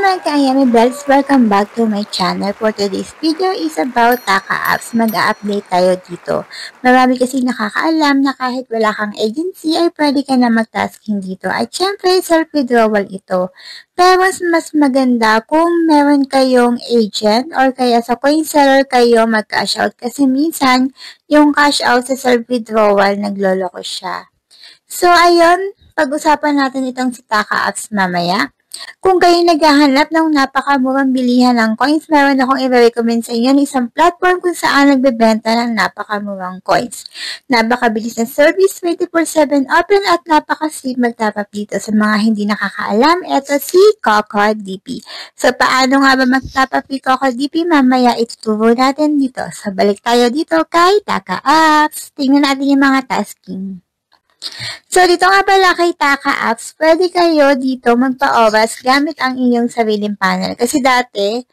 mga ka-Ayami Bells! Welcome back to my channel. For today's video is about Taka Apps. Mag-a-update tayo dito. Marami kasi nakakaalam na kahit wala kang agency ay pwede ka na mag-tasking dito. At syempre, self-withdrawal ito. Pero mas maganda kung meron kayong agent or kaya sa coin seller kayo mag-cash out. Kasi minsan, yung cash out sa self-withdrawal, nagloloko siya. So, ayun, pag-usapan natin itong si Taka Apps mamaya. Kung kayo naghahanap ng napakamurang bilihan ng coins, meron akong i-recommend sa inyo ng isang platform kung saan nagbebenta ng napakamurang coins. Napakabilis ng service, 24/7 open at napaka-sweet mag-top up dito. Sa mga hindi nakakaalam, ito si CocoDP. So, paano nga ba mag-top up ni CocoDP? Mamaya ituturo natin dito. So, balik tayo dito kay Taka Apps. Tingnan natin yung mga tasking. So, dito nga pala kay Taka Apps, pwede kayo dito magpa-oras gamit ang inyong sariling panel. Kasi dati,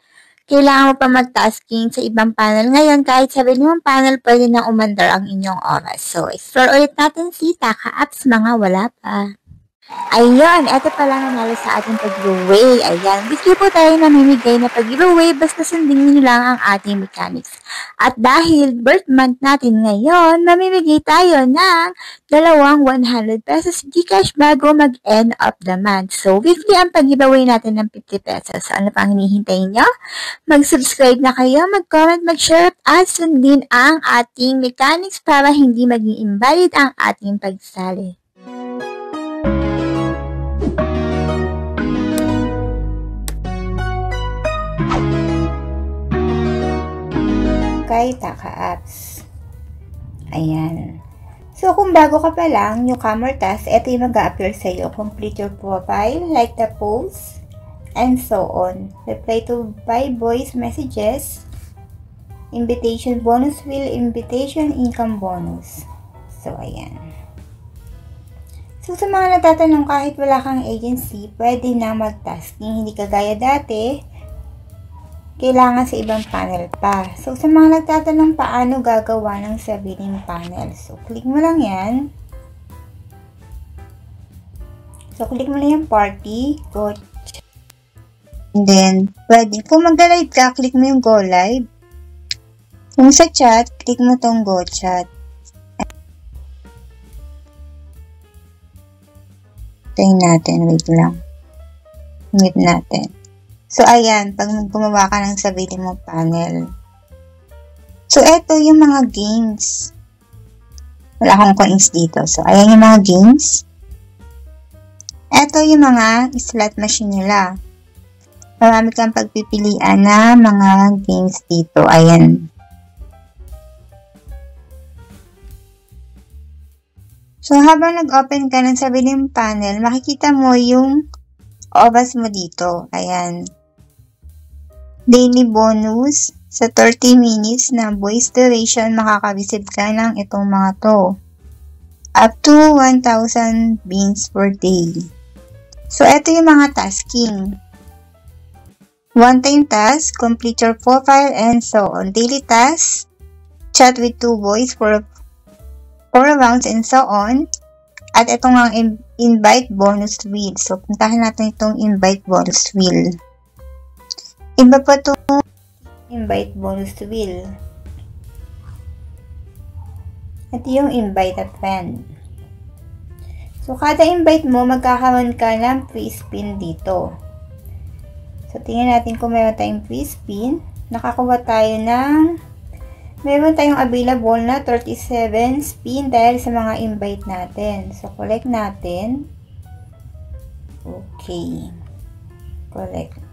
kailangan mo pa mag-tasking sa ibang panel. Ngayon, kahit sarili mong panel, pwede na umandar ang inyong oras. So, explore ulit natin si Taka Apps, mga wala pa. Ayun, eto pala nanalo sa ating pag-giveaway. Ayan, bigyan po tayo namimigay na pag-giveaway basta sundin nyo lang ang ating mechanics. At dahil birth month natin ngayon, mamimigay tayo ng 100 pesos Gcash bago mag-end of the month. So, weekly ang pag-giveaway natin ng 50 pesos. So, ano pang hinihintay nyo? Mag-subscribe na kayo, mag-comment, mag-share at sundin ang ating mechanics para hindi maging invalid ang ating pagsali. Kay Taka Apps. Ayan. So, kung bago ka pa lang, newcomer task, ito yung mag-a-appear sa iyo. Complete your profile, like the post, and so on. Reply to 5 voice messages, invitation bonus wheel, invitation income bonus. So, ayan. So, sa mga natatanong kahit wala kang agency, pwede na mag-tasking. Hindi kagaya dati, kailangan sa ibang panel pa. So, sa mga nagtatanong paano gagawa ng sariling panel. So, click mo lang yan. So, click mo lang yung party, go. And then, pwede. Kung mag-live ka, click mo yung go live. Kung sa chat, click mo tong go chat. Tayin natin, wait lang. Mute natin. So, ayan, pag gumawa ka ng sarili mong panel. So, eto yung mga games. Wala akong coins dito. So, ayan yung mga games. Eto yung mga slot machine nila. Marami kang pagpipilian na mga games dito. Ayan. So, habang nag-open ka ng sariling panel, makikita mo yung oras mo dito. Ayan. Daily bonus. Sa 30 minutes na voice duration, makaka-receive ka ng itong mga to. Up to 1,000 beans per day. So, ito yung mga tasking. One-time task, complete your profile, and so on. Daily task, chat with 2 boys for 4 rounds, and so on. At ito nga ang invite bonus wheel. So, puntahan natin itong invite bonus wheel. Iba pa itong invite bonus wheel. At yung invite a friend. So, kada invite mo, magkakaroon ka ng free spin dito. So, tingnan natin kung meron tayong free spin. Nakakuha tayo ng meron tayong available na 37 spin dahil sa mga invite natin. So, collect natin. Okay. Collect.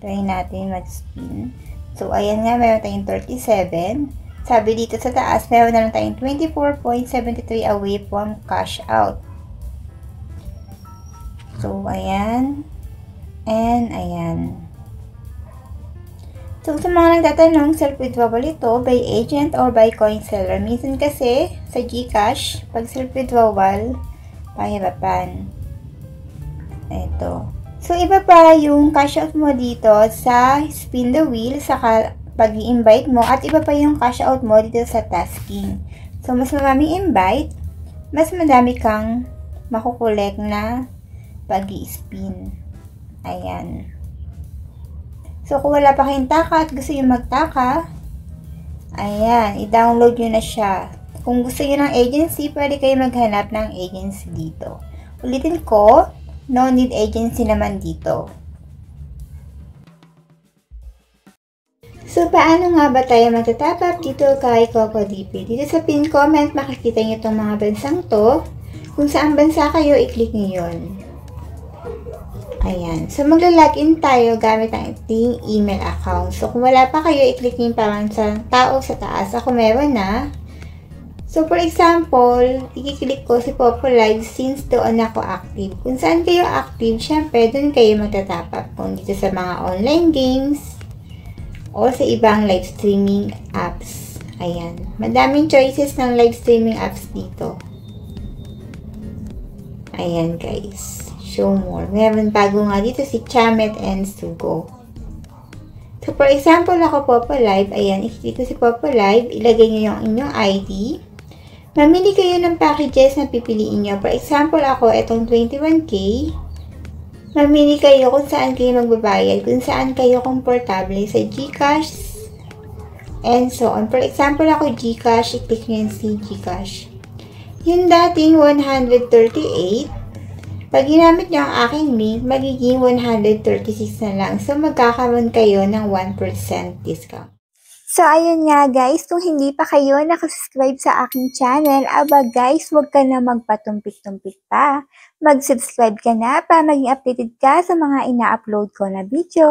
Try natin mag-spin. So, ayan nga, meron tayong 37. Sabi dito sa taas, meron na lang tayong 24.73 away from cash out. So, ayan. And, ayan. So, sa mga nagtatanong, self-withdrawal ito by agent or by coin seller. Minsan kasi, sa Gcash, pag self-withdrawal, pahirapan. Ito. So, iba pa yung cash out mo dito sa spin the wheel, sa pag-i-invite mo, at iba pa yung cash out mo dito sa tasking. So, mas maraming invite, mas madami kang makukolek na pag-i-spin. Ayan. So, kung wala pa kayong taka at gusto nyo magtaka, ayan, i-download nyo na siya. Kung gusto nyo ng agency, pwede kayo maghanap ng agency dito. Ulitin ko, no need agency naman dito. So, paano nga ba tayo magta-top up dito kay CocoDP? Dito sa pin comment, makikita nyo itong mga bansang to. Kung saan bansa kayo, i-click nyo yun. Ayan. So, magla-login tayo gamit ang ating email account. So, kung wala pa kayo, i-click nyo yung parang sa tao sa taas. Ako meron na. So, for example, i-click ko si Popo Live since doon ako active. Kung saan kayo active, syempre, doon kayo magta-top up. Kung dito sa mga online games o sa ibang live streaming apps. Ayan. Madaming choices ng live streaming apps dito. Ayan, guys. Show more. Meron bago nga dito si Chamet and Sugo. So, for example, ako Popo Live. Ayan, i-click ko si Popo Live. Ilagay nyo yung inyong ID. Mamili kayo ng packages na pipiliin nyo. For example, ako, itong 21K. Mamili kayo kung saan kayo magbabayad. Kung saan kayo komportable sa GCash. And so on. For example, ako GCash. I-click nyo yung si GCash. Yung dating 138. Pag ginamit nyo ang aking link, magiging 136 na lang. So, magkakaroon kayo ng 1% discount. So, ayun nga guys, kung hindi pa kayo nakasubscribe sa aking channel, aba guys, huwag ka na magpatumpik-tumpik pa. Mag-subscribe ka na para maging updated ka sa mga ina-upload ko na video.